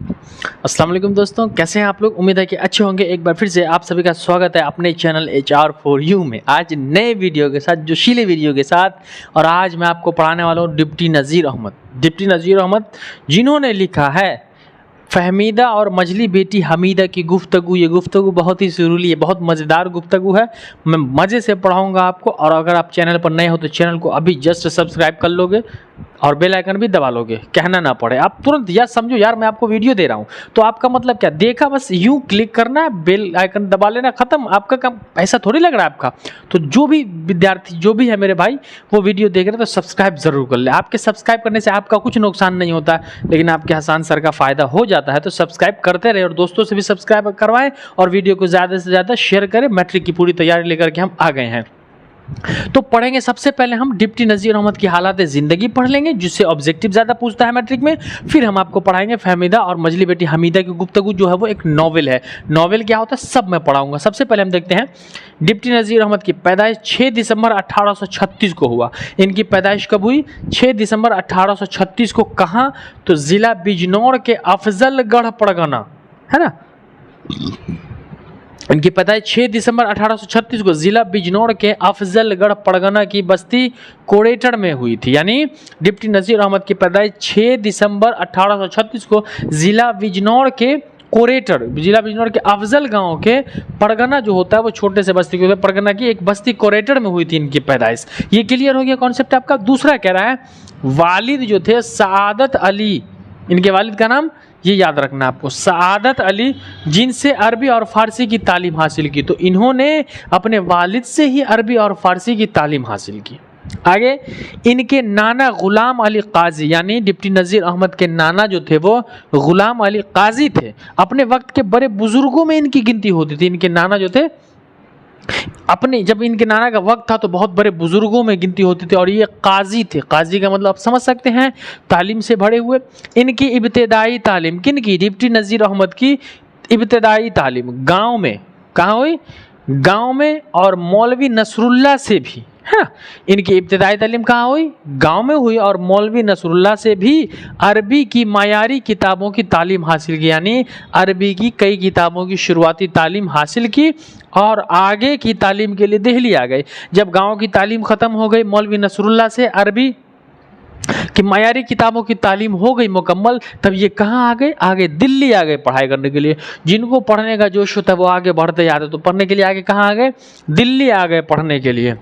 अस्सलाम वालेकुम दोस्तों, कैसे हैं आप लोग। उम्मीद है कि अच्छे होंगे। एक बार फिर से आप सभी का स्वागत है अपने चैनल HR4U में, आज नए वीडियो के साथ, जोशीले वीडियो के साथ। और आज मैं आपको पढ़ाने वाला हूँ डिप्टी नज़ीर अहमद, जिन्होंने लिखा है फहमीदा और मजली बेटी हमीदा की गुफ्तगू। ये गुफ्तगू बहुत ही सुरीली है, बहुत मज़ेदार गुफ्तगू है। मैं मज़े से पढ़ाऊँगा आपको। और अगर आप चैनल पर नए हो तो चैनल को अभी जस्ट सब्सक्राइब कर लोगे और बेल आइकन भी दबा लोगे, कहना ना पड़े। आप तुरंत यार समझो, यार मैं आपको वीडियो दे रहा हूँ तो आपका मतलब क्या, देखा बस यूँ क्लिक करना है, बेल आइकन दबा लेना, खत्म। आपका काम ऐसा थोड़ी लग रहा है आपका। तो जो भी विद्यार्थी, जो भी है मेरे भाई, वो वीडियो देख रहे हैं तो सब्सक्राइब जरूर कर ले। आपके सब्सक्राइब करने से आपका कुछ नुकसान नहीं होता, लेकिन आपके हसान सर का फायदा हो जाता है। तो सब्सक्राइब करते रहे और दोस्तों से भी सब्सक्राइब करवाएं और वीडियो को ज़्यादा से ज़्यादा शेयर करें। मैट्रिक की पूरी तैयारी लेकर के हम आ गए हैं। तो पढ़ेंगे, सबसे पहले हम डिप्टी नज़ीर अहमद की हालात ज़िंदगी पढ़ लेंगे, जिससे ऑब्जेक्टिव ज़्यादा पूछता है मैट्रिक में। फिर हम आपको पढ़ाएंगे फहमीदा और मजली बेटी हमीदा की गुफ्तगू, जो है वो एक नॉवेल है। नॉवेल क्या होता है सब मैं पढ़ाऊंगा। सबसे पहले हम देखते हैं, डिप्टी नज़ीर अहमद की पैदाइश 6 दिसंबर 1836 को हुआ। इनकी पैदाइश कब हुई? 6 दिसंबर 1836 को। कहाँ? तो ज़िला बिजनौर के अफजलगढ़ परगना, है ना। इनकी पैदाइश 6 दिसंबर 1836 को जिला बिजनौर के अफजलगढ़ परगना की बस्ती कोड़ेटर में हुई थी। यानी डिप्टी नज़ीर अहमद की पैदाइश 6 दिसंबर 1836 को जिला बिजनौर के कोरेटर, जिला बिजनौर के अफजल गांव के परगना जो होता है, वो छोटे से बस्ती के परगना की एक बस्ती कोरेटर में हुई थी इनकी पैदाइश। ये क्लियर हो गया कॉन्सेप्ट आपका। दूसरा कह रहा है, वालिद जो थे सआदत अली, इनके वालिद का नाम ये याद रखना आपको, सआदत अली, जिनसे अरबी और फारसी की तालीम हासिल की। तो इन्होंने अपने वालिद से ही अरबी और फारसी की तालीम हासिल की। आगे, इनके नाना गुलाम अली काजी, यानी डिप्टी नज़ीर अहमद के नाना जो थे वो गुलाम अली काजी थे। अपने वक्त के बड़े बुजुर्गों में इनकी गिनती होती थी। इनके नाना जो थे, अपने जब इनके नाना का वक्त था तो बहुत बड़े बुजुर्गों में गिनती होती थी, और ये काजी थे। काजी का मतलब आप समझ सकते हैं, तालीम से भरे हुए। इनकी इब्तदाई तालीम किनकी? डिप्टी नज़ीर अहमद की इब्तदाई तालीम गांव में, कहाँ हुई? गांव में। और मौलवी नसरुल्लाह से भी, है ना। इनकी इब्तदाई तालीम कहाँ हुई? गांव में हुई। और मौलवी नसरुल्लाह से भी अरबी की मायारी किताबों की तालीम हासिल की, यानी अरबी की कई किताबों की शुरुआती तालीम हासिल की। और आगे की तालीम के लिए दिल्ली आ गए। जब गांव की तालीम ख़त्म हो गई, मौलवी नसरुल्लाह से अरबी कि मायारी किताबों की तालीम हो गई मुकम्मल, तब ये कहाँ आ गए? आगे दिल्ली आ गए पढ़ाई करने के लिए। जिनको पढ़ने का जोश होता है वो आगे बढ़ते जाते हैं। तो पढ़ने के लिए आगे कहाँ आ गए? दिल्ली आ गए पढ़ने के लिए।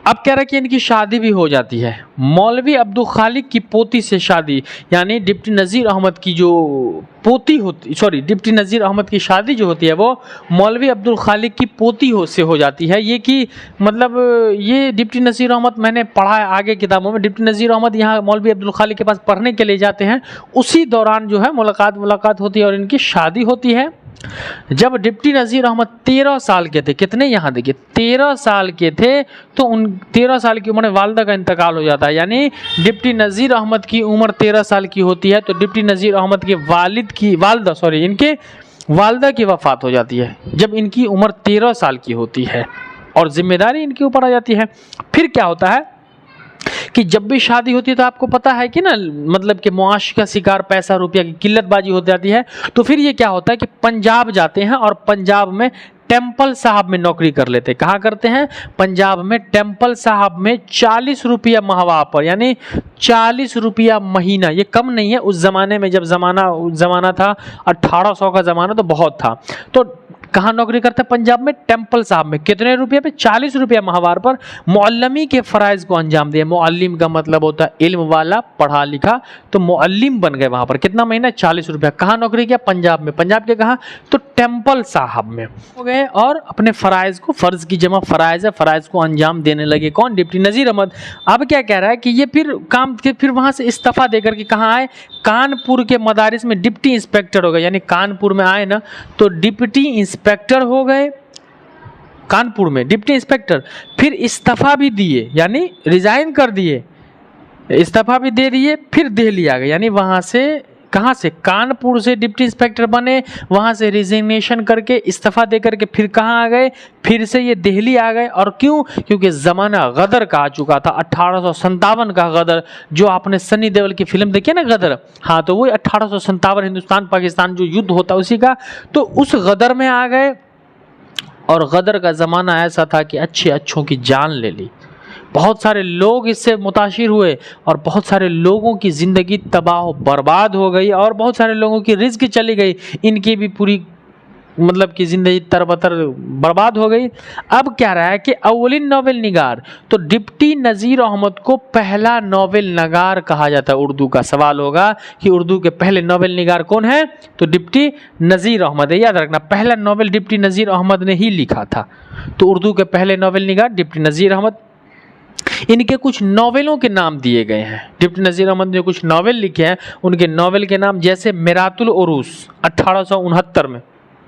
अब कह रहा है कि इनकी शादी भी हो जाती है। मौलवी अब्दुल खालिक की पोती से शादी, यानी डिप्टी नज़ीर अहमद की जो पोती होती, डिप्टी नज़ीर अहमद की शादी जो होती है वो मौलवी अब्दुल खालिक की पोती से हो जाती है। ये कि मतलब ये डिप्टी नज़ीर अहमद, मैंने पढ़ा है आगे किताबों में, डिप्टी नज़ीर अहमद यहाँ मौलवी अब्दुल खालिक के पास पढ़ने के लिए जाते हैं। उसी दौरान जो है मुलाकात होती है और इनकी शादी होती है। जब डिप्टी नज़ीर अहमद 13 साल के थे, कितने, यहाँ देखिए 13 साल के थे, तो उन 13 साल की उम्र में वालदा का इंतकाल हो जाता है। यानी डिप्टी नज़ीर अहमद की उम्र 13 साल की होती है, तो डिप्टी नज़ीर अहमद के इनके वालदा की वफ़ात हो जाती है जब इनकी उम्र 13 साल की होती है, और जिम्मेदारी इनके ऊपर आ जाती है। फिर क्या होता है कि जब भी शादी होती है तो आपको पता है कि ना, मतलब कि मुआश का शिकार, पैसा रुपया की किल्लतबाजी हो जाती है। तो फिर ये क्या होता है कि पंजाब जाते हैं और पंजाब में टेम्पल साहब में नौकरी कर लेते हैं। कहाँ करते हैं? पंजाब में टेम्पल साहब में 40 रुपया माहवा पर, यानी 40 रुपया महीना। ये कम नहीं है उस ज़माने में, जब ज़माना था 1800 का ज़माना, तो बहुत था। तो कहाँ नौकरी करते हैं? पंजाब में टेम्पल साहब में। कितने रुपये पे? 40 रुपया माहवार पर मुअल्लिमी के फ़राइज़ को अंजाम दिया। मुअल्लिम का मतलब होता है इल्म वाला, पढ़ा लिखा, तो मुअल्लिम बन गए वहाँ पर। कितना महीना? 40 रुपया। कहाँ नौकरी किया? पंजाब में। पंजाब के कहाँ? तो टेम्पल साहब में हो गए, और अपने फ़राइज़ को, फ़र्ज़ की जमा फ़राइज़ है, फ़राइज़ को अंजाम देने लगे। कौन? डिप्टी नज़ीर अहमद। अब क्या कह रहा है कि ये फिर वहाँ से इस्तीफ़ा देकर के कहाँ आए? कानपुर के मदारिस में डिप्टी इंस्पेक्टर हो गए। यानी कानपुर में आए ना, तो डिप्टी इंस्पेक्टर हो गए कानपुर में, डिप्टी इंस्पेक्टर। फिर इस्तीफ़ा भी दिए, यानी रिजाइन कर दिए, इस्तीफ़ा भी दे दिए। फिर दिल्ली आ गए, यानी वहाँ से कहाँ से, कानपुर से डिप्टी इंस्पेक्टर बने, वहाँ से रिजिग्नेशन करके इस्तीफा दे करके फिर कहाँ आ गए, फिर से ये दिल्ली आ गए। और क्यों? क्योंकि ज़माना गदर का आ चुका था, 1857 का गदर, जो आपने सनी देओल की फिल्म देखी है ना गदर, हाँ, तो वो 1857 हिंदुस्तान पाकिस्तान जो युद्ध होता है उसी का, तो उस गदर में आ गए। और गदर का ज़माना ऐसा था कि अच्छे अच्छों की जान ले ली, बहुत सारे लोग इससे मुतासिर हुए और बहुत सारे लोगों की ज़िंदगी तबाह बर्बाद हो गई और बहुत सारे लोगों की रिस्क चली गई, इनकी भी पूरी मतलब कि ज़िंदगी तरबतर बर्बाद हो गई। अब क्या रहा है कि अव्वलिन नॉवेल निगार, तो डिप्टी नज़ीर अहमद को पहला नॉवेल नगार कहा जाता है। उर्दू का सवाल होगा कि उर्दू के पहले नॉवेल निगार कौन है, तो डिप्टी नज़ीर अहमद है, याद रखना, पहला नॉवेल डिप्टी नज़ीर अहमद ने ही लिखा था। तो उर्दू के पहले नॉवेल निगार डिप्टी नज़ीर अहमद। इनके कुछ नॉवेलों के नाम दिए गए हैं, डिप्टी नज़ीर अहमद ने कुछ नॉवेल लिखे हैं, उनके नॉवेल के नाम जैसे मिरातुल उरूस 1869 में,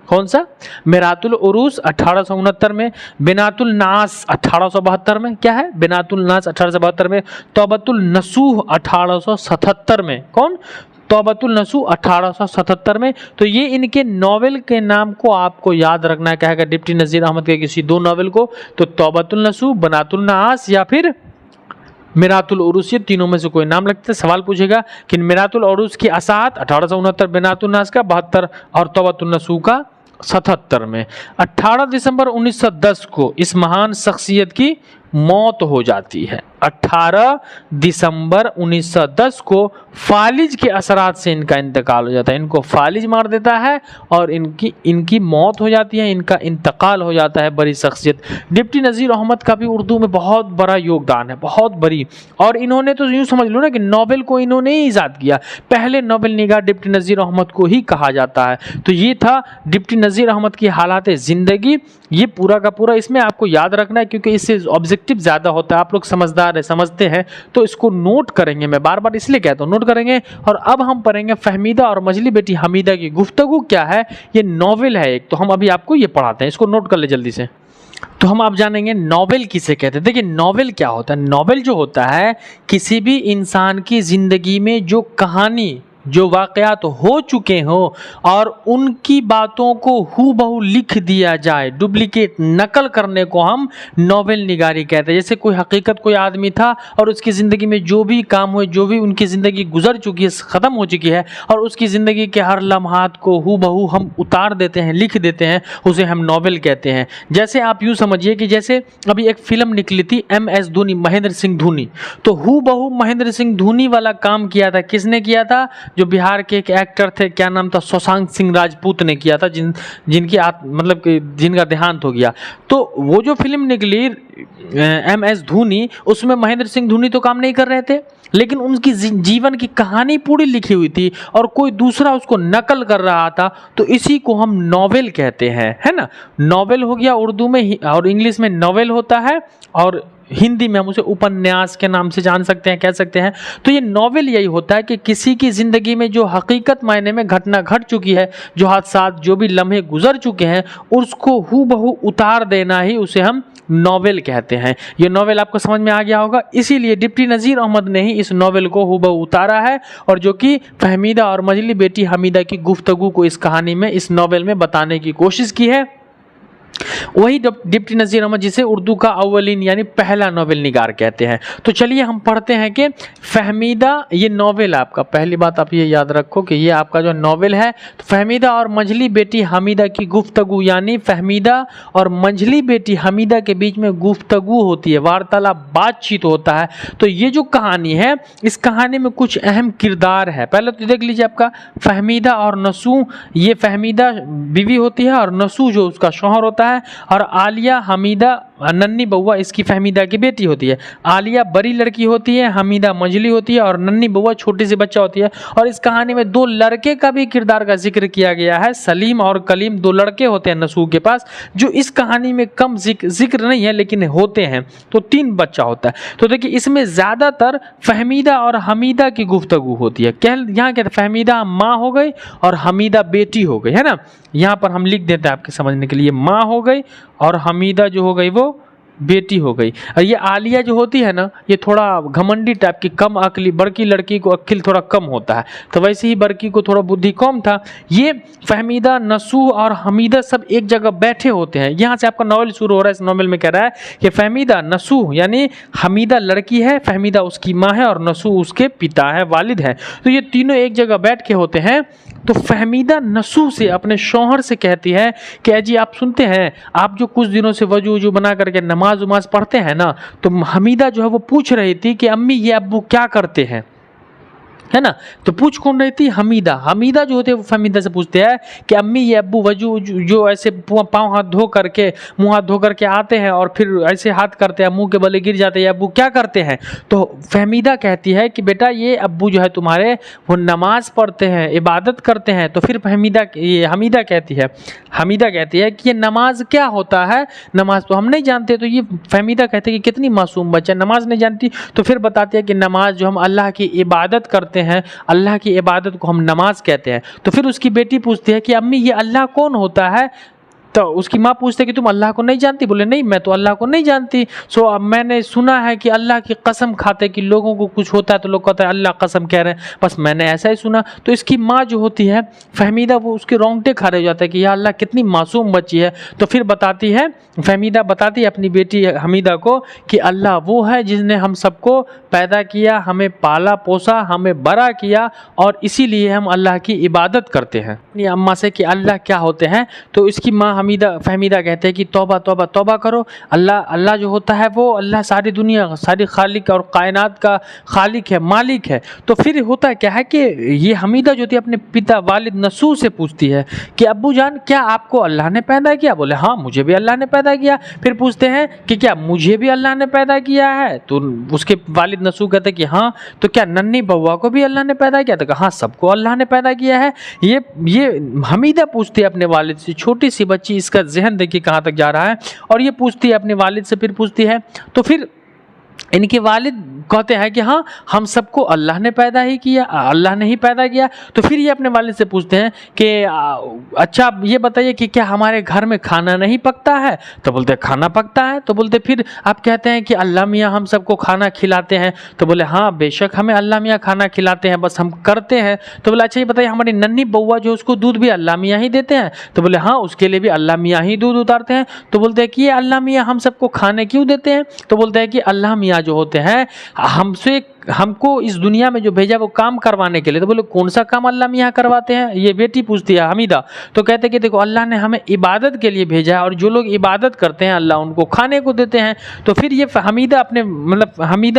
कौन सा, मिरातुल उरूस 1869 में, बिनातुल नास 1872 में, क्या है, बिनातुल नास 1872 में, तौबतुल नसूह 1877 में, कौन, तौबतुल नसूह 1877 में। तो ये इनके नॉवेल के नाम को आपको याद रखना है, कहेगा डिप्टी नज़ीर अहमद के किसी दो नॉवेल को, तो तौबतुल नसूह, बनातुल नास या फिर मिरातुल उरूस, ये तीनों में से कोई नाम लगता है। सवाल पूछेगा कि मिरातुल उरूस की असात 1869, बिनातुल नास का 72 और तौबतुल नसूह का 77 में। 18 दिसंबर 1910 को इस महान शख्सियत की मौत हो जाती है। 18 दिसंबर 1910 को फालिज के असरात से इनका इंतकाल हो जाता है, इनको फालिज मार देता है और इनकी मौत हो जाती है, इनका इंतकाल हो जाता है। बड़ी शख्सियत डिप्टी नज़ीर अहमद का भी उर्दू में बहुत बड़ा योगदान है, बहुत बड़ी। और इन्होंने तो यूँ समझ लो ना कि नॉवेल को इन्होंने ही ईजाद किया, पहले नॉवेल निगार डिप्टी नज़ीर अहमद को ही कहा जाता है। तो ये था डिप्टी नज़ीर अहमद की हालात ज़िंदगी, ये पूरा का पूरा इसमें आपको याद रखना है क्योंकि इससे ऑब्जेक्टिव ज़्यादा होता है। आप लोग समझदार है, समझते हैं, तो इसको नोट करेंगे, मैं बार बार इसलिए कहता हूँ नोट करेंगे। और अब हम पढ़ेंगे फहमीदा और मजली बेटी हमीदा की गुफ्तगू क्या है। ये नॉवेल है एक, तो हम अभी आपको ये पढ़ाते हैं, इसको नोट कर ले जल्दी से। तो हम आप जानेंगे नॉवेल किसे कहते हैं। देखिए नॉवेल क्या होता है, नॉवेल जो होता है किसी भी इंसान की ज़िंदगी में जो कहानी, जो वाक़यात हो चुके हों और उनकी बातों को हूबहू लिख दिया जाए, डुप्लीकेट नकल करने को हम नॉवेल निगारी कहते हैं। जैसे कोई हकीकत, कोई आदमी था और उसकी ज़िंदगी में जो भी काम हुए, जो भी उनकी ज़िंदगी गुजर चुकी है, ख़त्म हो चुकी है, और उसकी ज़िंदगी के हर लम्हात को हूबहू हम उतार देते हैं, लिख देते हैं, उसे हम नॉवेल कहते हैं। जैसे आप यूँ समझिए कि जैसे अभी एक फ़िल्म निकली थी MS धोनी, महेंद्र सिंह धोनी, तो हूबहू महेंद्र सिंह धोनी वाला काम किया था, किसने किया था, जो बिहार के एक एक्टर थे, क्या नाम था, सुशांत सिंह राजपूत ने किया था, जिनकी मतलब जिनका देहांत हो गया। तो वो जो फिल्म निकली MS धोनी, उसमें महेंद्र सिंह धोनी तो काम नहीं कर रहे थे, लेकिन उनकी जीवन की कहानी पूरी लिखी हुई थी और कोई दूसरा उसको नकल कर रहा था, तो इसी को हम नॉवेल कहते हैं, है ना। नॉवेल हो गया उर्दू में, और इंग्लिश में नॉवेल होता है, और हिंदी में हम उसे उपन्यास के नाम से जान सकते हैं, कह सकते हैं। तो ये नॉवेल यही होता है कि किसी की ज़िंदगी में जो हकीकत मायने में घटना घट चुकी है, जो हादसात, जो भी लम्हे गुजर चुके हैं, उसको हूबहू उतार देना ही उसे हम नॉवेल कहते हैं। ये नॉवेल आपको समझ में आ गया होगा, इसीलिए डिप्टी नज़ीर अहमद ने ही इस नॉवेल को हूबहू उतारा है, और जो कि फहमीदा और मजली बेटी हमीदा की गुफ्तगू को इस कहानी में, इस नॉवेल में बताने की कोशिश की है। वही डिप्टी नज़ीर अहमद जिसे उर्दू का अव्वलीन यानी पहला नॉवेल निगार कहते हैं। तो चलिए हम पढ़ते हैं कि फहमीदा, ये नॉवेल आपका, पहली बात आप ये याद रखो कि ये आपका जो नॉवेल है, तो फहमीदा और मंझली बेटी हमीदा की गुफ्तगू, यानी फहमीदा और मंझली बेटी हमीदा के बीच में गुफ्तगू होती है, वार्तालाप, बातचीत होता है। तो ये जो कहानी है, इस कहानी में कुछ अहम किरदार है। पहले तो देख लीजिए आपका फहमीदा और नसू, ये फहमीदा बीवी होती है और नसू जो उसका शौहर होता है, और आलिया हमीदा नन्नी बउआ इसकी फहमीदा की बेटी होती है। आलिया बड़ी लड़की होती है, हमीदा मंझली होती है, और नन्नी बउआ छोटी सी बच्चा होती है। और इस कहानी में दो लड़के का भी किरदार का जिक्र किया गया है, सलीम और कलीम, दो लड़के होते हैं नसू के पास, जो इस कहानी में कम जिक्र नहीं है लेकिन होते हैं। तो 3 बच्चा होता है। तो देखिए इसमें ज़्यादातर फहमीदा और हमीदा की गुफ्तगू होती है। यहाँ क्या, फहमीदा माँ हो गई और हमीदा बेटी हो गई, है ना। यहाँ पर हम लिख देते हैं आपके समझने के लिए, माँ हो गई और हमीदा जो हो गई वो बेटी हो गई। और ये आलिया जो होती है ना, ये थोड़ा घमंडी टाइप की, कम अकली, बड़की लड़की को अक्ल थोड़ा कम होता है, तो वैसे ही बड़की को थोड़ा बुद्धि कम था। ये फहमीदा, नसूह और हमीदा सब एक जगह बैठे होते हैं। यहाँ से आपका नॉवेल शुरू हो रहा है। इस नॉवेल में कह रहा है कि फहमीदा, नसूह यानी हमीदा लड़की है, फहमीदा उसकी माँ है और नसूह उसके पिता है, वालिद है। तो ये तीनों एक जगह बैठ के होते हैं। तो फहमीदा नसूह से, अपने शौहर से कहती है कि अजी आप सुनते हैं, आप जो कुछ दिनों से वजू वजू बना करके नमाज उमाज पढ़ते हैं ना, तो हमीदा जो है वो पूछ रही थी कि अम्मी ये अब्बू क्या करते हैं, है ना। तो पूछ कौन रही थी? हमीदा। हमीदा जो होते हैं वो फहमीदा से पूछते हैं कि अम्मी ये अब्बू वजू जो ऐसे पाँव हाथ धो करके, मुंह हाथ धो करके आते हैं और फिर ऐसे हाथ करते हैं, मुंह के बले गिर जाते हैं, अब्बू क्या करते हैं? तो फहमीदा कहती है कि बेटा ये अब्बू जो है तुम्हारे, वो नमाज पढ़ते हैं, इबादत करते हैं। तो फिर हमीदा कहती है कि ये नमाज क्या होता है, नमाज तो हम नहीं जानते। तो ये फहमीदा कहते हैं कि कितनी मासूम बच्चा, नमाज नहीं जानती। तो फिर बताती है कि नमाज जो हम अल्लाह की इबादत करते हैं, अल्लाह की इबादत को हम नमाज कहते हैं। तो फिर उसकी बेटी पूछती है कि अम्मी ये अल्लाह कौन होता है? तो उसकी माँ पूछते कि तुम अल्लाह को नहीं जानती? बोले नहीं, मैं तो अल्लाह को नहीं जानती। अब मैंने सुना है कि अल्लाह की कसम खाते कि लोगों को कुछ होता है तो लोग कहते हैं अल्लाह कसम कह रहे हैं, बस मैंने ऐसा ही सुना। तो इसकी माँ जो होती है फहमीदा, वो उसके रोंगटे खड़े हो जाते हैं कि या अल्लाह कितनी मासूम बच्ची है। तो फिर फहमीदा बताती है अपनी बेटी हमीदा को कि अल्लाह वो है जिसने हम सबको पैदा किया, हमें पाला पोसा, हमें बड़ा किया, और इसीलिए हम अल्लाह की इबादत करते हैं। अपनी अम्मा से कि अल्लाह क्या होते हैं। तो इसकी माँ फहमीदा कहते हैं कि तौबा तौबा तौबा करो, अल्लाह जो होता है वो अल्लाह सारी दुनिया, सारी खालिक और कायनात का खालिक है, मालिक है। तो फिर होता क्या है कि ये हमीदा जो थी अपने पिता वालिद नसूह से पूछती है कि अब्बू जान क्या आपको अल्लाह ने पैदा किया? बोले हाँ मुझे भी अल्लाह ने पैदा किया। फिर पूछते हैं कि क्या मुझे भी अल्लाह ने पैदा किया है? तो उसके वालिद नसूह कहते हैं कि हाँ। तो क्या नन्ही बउआ को भी अल्लाह ने पैदा किया? तो कहा हाँ सबको अल्लाह ने पैदा किया है। ये हमीदा पूछती है अपने वालिद से, छोटी सी बच्ची, इसका जहन देखिए कहाँ तक जा रहा है। और ये पूछती है अपने वालिद से, फिर पूछती है। तो फिर इनके वालिद कहते हैं कि हाँ हम सबको अल्लाह ने पैदा ही किया, अल्लाह ने ही पैदा किया। तो फिर ये अपने वालिद से पूछते हैं कि अच्छा ये बताइए कि क्या हमारे घर में खाना नहीं पकता है? तो बोलते हैं खाना पकता है। तो बोलते फिर आप कहते हैं कि अल्लाह मियाँ हम सबको खाना खिलाते हैं? तो बोले हाँ बेशक हमें अल्लाह मियाँ खाना खिलाते हैं, बस हम करते हैं। तो बोले अच्छा ये बताइए हमारी नन्ही बउआ जो उसको दूध भी अल्लाह मियाँ ही देते हैं? तो बोले हाँ उसके लिए भी अल्लाह मियाँ ही दूध उतारते हैं। तो बोलते हैं कि ये अल्लाह मियाँ हम सबको खाने क्यों देते हैं? तो बोलते हैं कि अल्लाह मियाँ जो होते हैं हमको इस दुनिया में जो भेजा वो काम करवाने के लिए। तो बोले कौन सा काम अल्लाह मियाँ करवाते हैं? ये बेटी पूछती है हमीदा। तो कहते कि देखो अल्लाह ने हमें इबादत के लिए भेजा है, और जो लोग इबादत करते हैं अल्लाह उनको खाने को देते हैं। तो फिर ये हमीदा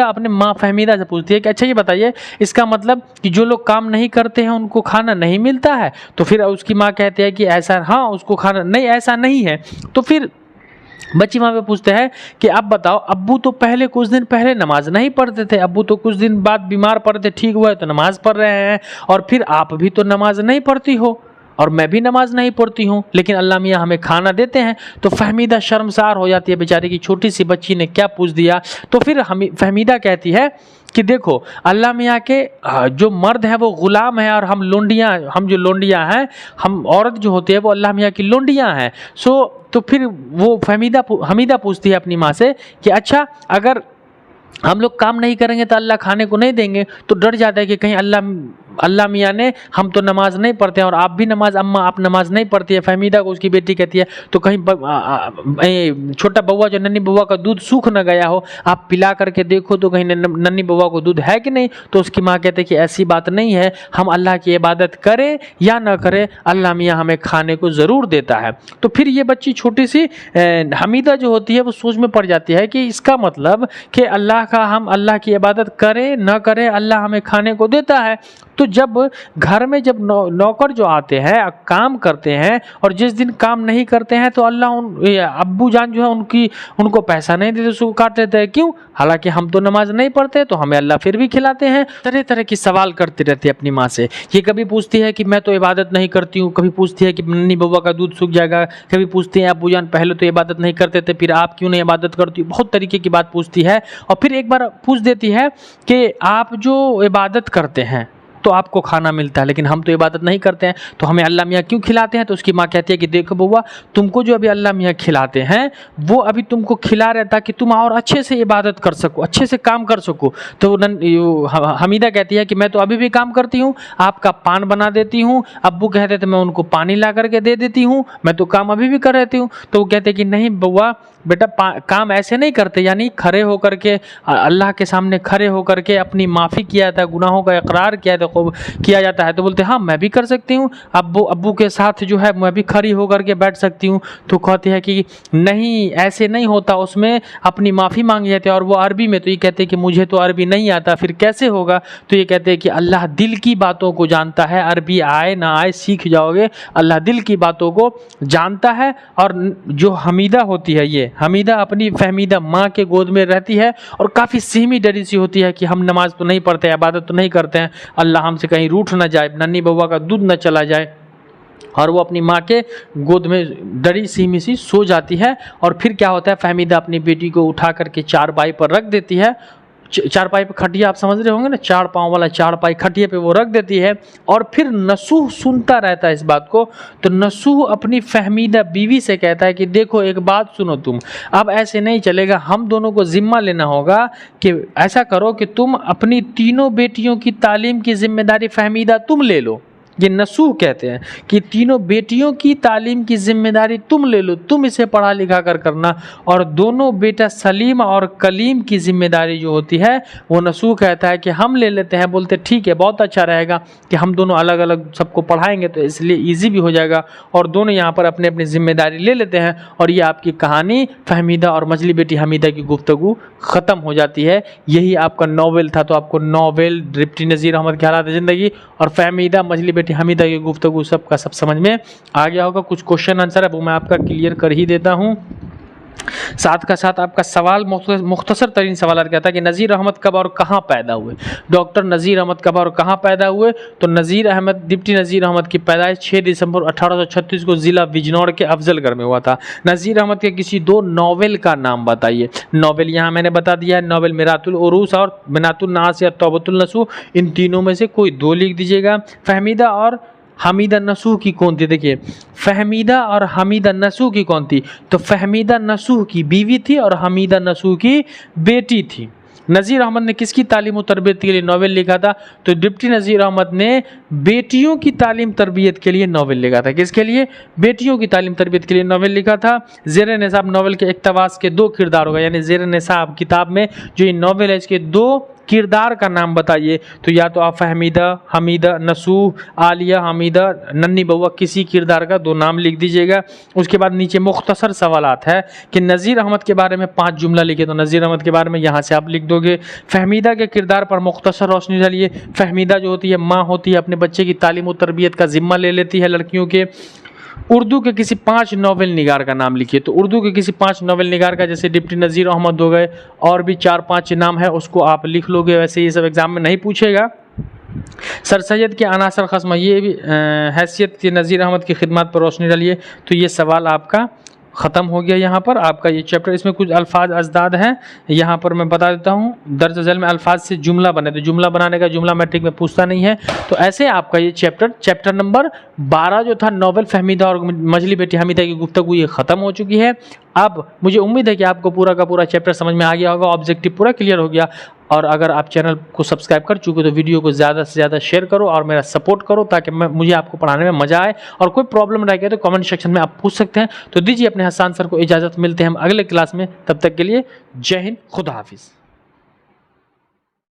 अपने माँ फहमीदा से पूछती है कि अच्छा ये बताइए इसका मतलब कि जो लोग काम नहीं करते हैं उनको खाना नहीं मिलता है? तो फिर उसकी माँ कहती है कि ऐसा, हाँ उसको खाना नहीं, ऐसा नहीं है। तो फिर बच्ची वहाँ पे पूछते हैं कि आप बताओ अब्बू तो पहले कुछ दिन पहले नमाज नहीं पढ़ते थे, अब्बू तो कुछ दिन बाद बीमार पड़े थे, ठीक हुआ है तो नमाज पढ़ रहे हैं, और फिर आप भी तो नमाज नहीं पढ़ती हो और मैं भी नमाज नहीं पढ़ती हूँ, लेकिन अल्लाह मियाँ हमें खाना देते हैं। तो फहमीदा शर्मसार हो जाती है, बेचारी की छोटी सी बच्ची ने क्या पूछ दिया। तो फिर फहमीदा कहती है कि देखो अल्लाह मियाँ के जो मर्द हैं वो गुलाम हैं, और हम जो लोंडियाँ हैं, हम औरत जो होती है वो अल्लाह मियाँ की लोंडियाँ हैं। तो फिर वो हमीदा पूछती है अपनी माँ से कि अच्छा अगर हम लोग काम नहीं करेंगे तो अल्लाह खाने को नहीं देंगे। तो डर जाता है कि कहीं अल्लाह मियाँ ने, हम तो नमाज नहीं पढ़ते हैं और आप भी अम्मा आप नमाज नहीं पढ़ती है। फहमीदा को उसकी बेटी कहती है तो कहीं छोटा बउआ जो नन्ही बउआ का दूध सूख न गया हो, आप पिला करके देखो तो कहीं नन्ही बउआ को दूध है कि नहीं। तो उसकी माँ कहती है कि ऐसी बात नहीं है, हम अल्लाह की इबादत करें या न करें अल्लाह मियाँ हमें खाने को ज़रूर देता है। तो फिर ये बच्ची छोटी सी हमीदा जो होती है वो सोच में पड़ जाती है कि इसका मतलब कि हम अल्लाह की इबादत करें न करें अल्लाह हमें खाने को देता है। तो जब घर में जब नौकर जो आते हैं काम करते हैं, और जिस दिन काम नहीं करते हैं तो अल्लाह अब्बू जान जो है उनको पैसा नहीं देते, उसको काट देते हैं। क्यों? हालांकि हम तो नमाज नहीं पढ़ते तो हमें अल्लाह फिर भी खिलाते हैं। तरह तरह की सवाल करती रहती है अपनी माँ से। ये कभी पूछती है कि मैं तो इबादत नहीं करती हूँ, कभी पूछती है कि नन्ही बउआ का दूध सूख जाएगा, कभी पूछती है अब्बू जान पहले तो इबादत नहीं करते थे फिर आप क्यों नहीं इबादत करती। बहुत तरीके की बात पूछती है। और फिर एक बार पूछ देती है कि आप जो इबादत करते हैं तो आपको खाना मिलता है, लेकिन हम तो इबादत नहीं करते हैं, तो हमें अल्लाह मियाँ क्यों खिलाते हैं? तो उसकी माँ कहती है कि देखो बउआ, तुमको जो अभी अल्लाह मियाँ खिलाते हैं वो अभी तुमको खिला रहे ताकि तुम और अच्छे से इबादत कर सको, अच्छे से काम कर सको। तो हमीदा कहती है कि मैं तो अभी भी काम करती हूँ, आपका पान बना देती हूँ, अब्बू कहते थे मैं उनको पानी ला करके दे देती हूँ, मैं तो काम अभी भी कर रहती हूँ। तो वो कहते कि नहीं बउआ बेटा, काम ऐसे नहीं करते, यानी खड़े होकर के अल्लाह के सामने खड़े होकर के अपनी माफ़ी किया था, गुनाहों का इकरार किया जाता है। तो बोलते हाँ मैं भी कर सकती हूँ, अब्बू के साथ जो है मैं भी खड़ी होकर के बैठ सकती हूँ। तो कहते हैं कि नहीं ऐसे नहीं होता, उसमें अपनी माफ़ी मांगी जाती है। और वो अरबी में, तो ये कहते हैं कि मुझे तो अरबी नहीं आता, फिर कैसे होगा? तो ये कहते हैं कि अल्लाह दिल की बातों को जानता है, अरबी आए ना आए सीख जाओगे, अल्लाह दिल की बातों को जानता है। और जो हमीदा होती है, ये हमीदा अपनी फहमीदा माँ के गोद में रहती है और काफ़ी सहमी डरी सी होती है कि हम नमाज तो नहीं पढ़ते, इबादत तो नहीं करते हैं, अल्लाह हमसे कहीं रूठ ना जाए, नन्ही बउआ का दूध न चला जाए। और वो अपनी माँ के गोद में डरी सहमी सी सो जाती है। और फिर क्या होता है, फहमीदा अपनी बेटी को उठा करके चारपाई पर रख देती है। चारपाई पे खटिया आप समझ रहे होंगे ना, 4 पाँव वाला चारपाई, खटिया पे वो रख देती है। और फिर नसूह सुनता रहता है इस बात को। तो नसूह अपनी फहमीदा बीवी से कहता है कि देखो एक बात सुनो, तुम अब ऐसे नहीं चलेगा, हम दोनों को जिम्मा लेना होगा कि ऐसा करो कि तुम अपनी तीनों बेटियों की तालीम की जिम्मेदारी फहमीदा तुम ले लो। ये नसूह कहते हैं कि तीनों बेटियों की तालीम की जिम्मेदारी तुम ले लो, तुम इसे पढ़ा लिखा कर करना। और दोनों बेटा सलीम और कलीम की जिम्मेदारी जो होती है वो नसूह कहता है कि हम ले लेते हैं। बोलते ठीक है, बहुत अच्छा रहेगा कि हम दोनों अलग अलग सबको पढ़ाएंगे, तो इसलिए ईजी भी हो जाएगा। और दोनों यहाँ पर अपनी अपनी जिम्मेदारी ले लेते हैं। और ये आपकी कहानी फहमीदा और मजली बेटी हमीदा की गुफ्तगू ख़त्म हो जाती है। यही आपका नावल था। तो आपको नावल, डिप्टी नज़ीर अहमद के हालात ज़िंदगी और फहमीदा मजली बेटी हमीदा की गुफ्तगू सब का सब समझ में आ गया होगा। कुछ क्वेश्चन आंसर है वो मैं आपका क्लियर कर ही देता हूँ। साथ का साथ आपका सवाल मुख्तसर तरीन सवाल क्या था कि नज़ीर अहमद कब और कहाँ पैदा हुए? डॉक्टर नज़ीर अहमद कब और कहाँ पैदा हुए? तो नज़ीर अहमद, डिप्टी नज़ीर अहमद की पैदाइश 6 दिसंबर 1836 को ज़िला बिजनौर के अफजलगढ़ में हुआ था। नज़ीर अहमद के किसी 2 नावल का नाम बताइए। नावल यहाँ मैंने बता दिया है, नावल मिरातुल उरूस और मिनातुल नास या तौबतुल नसूह, इन तीनों में से कोई 2 लिख दीजिएगा। फहमीदा और हमीदा नसूह की कौन थी? देखिए, फहमीदा और हमीदा नसूह की कौन थी? तो फहमीदा नसूह की बीवी थी और हमीदा नसूह की बेटी थी। नज़ीर अहमद ने किसकी तालीम और तरबियत के लिए नावल लिखा था? तो डिप्टी नज़ीर अहमद ने बेटियों की तालीम तरबियत के लिए नावल लिखा था। किसके लिए? बेटियों की तालीम तरबियत के लिए नावल लिखा था। ज़ेर निसाब नावल के इक़्तिबास के 2 किरदार होगा, यानी ज़ेर निसाब किताब में जो ये नावल है इसके 2 किरदार का नाम बताइए। तो या तो आप फहमीदा, हमीदा नसूह, आलिया, हमीदा, नन्ही बउआ, किसी किरदार का 2 नाम लिख दीजिएगा। उसके बाद नीचे मुख्तसर सवालात है कि नज़ीर अहमद के बारे में 5 जुमला लिखे। तो नज़ीर अहमद के बारे में यहाँ से आप लिख दोगे। फहमीदा के किरदार पर मुख्तसर रोशनी डालिए। फहमीदा जो होती है माँ होती है, अपने बच्चे की तालीम और तरबियत का जिम्मा ले लेती है लड़कियों के। उर्दू के किसी 5 नावल निगार का नाम लिखिए। तो उर्दू के किसी 5 नावल निगार का, जैसे डिप्टी नज़ीर अहमद हो गए, और भी 4-5 नाम है उसको आप लिख लोगे। वैसे ये सब एग्जाम में नहीं पूछेगा। सर सैयद के अनासर खस्म, ये भी हैसियत के नज़ीर अहमद की खिदमत पर रोशनी डालिए। तो ये सवाल आपका ख़त्म हो गया। यहाँ पर आपका ये चैप्टर, इसमें कुछ अल्फाज अजदाद हैं, यहाँ पर मैं बता देता हूँ। दर्ज झेल में अल्फाज से जुमला बने, तो जुमला बनाने का जुमला मैट्रिक में पूछता नहीं है। तो ऐसे आपका ये चैप्टर नंबर 12 जो था नावल फहमीदा और मजली बेटी हमीदा की गुफ्तगू, ये ख़त्म हो चुकी है। अब मुझे उम्मीद है कि आपको पूरा का पूरा चैप्टर समझ में आ गया होगा, ऑब्जेक्टिव पूरा क्लियर हो गया। और अगर आप चैनल को सब्सक्राइब कर चुके तो वीडियो को ज़्यादा से ज़्यादा शेयर करो और मेरा सपोर्ट करो, ताकि मुझे आपको पढ़ाने में मज़ा आए। और कोई प्रॉब्लम रह गया तो कमेंट सेक्शन में आप पूछ सकते हैं। तो दीजिए अपने हसन सर को इजाज़त, मिलते हैं हम अगले क्लास में। तब तक के लिए जय हिंद, खुदा हाफिज़।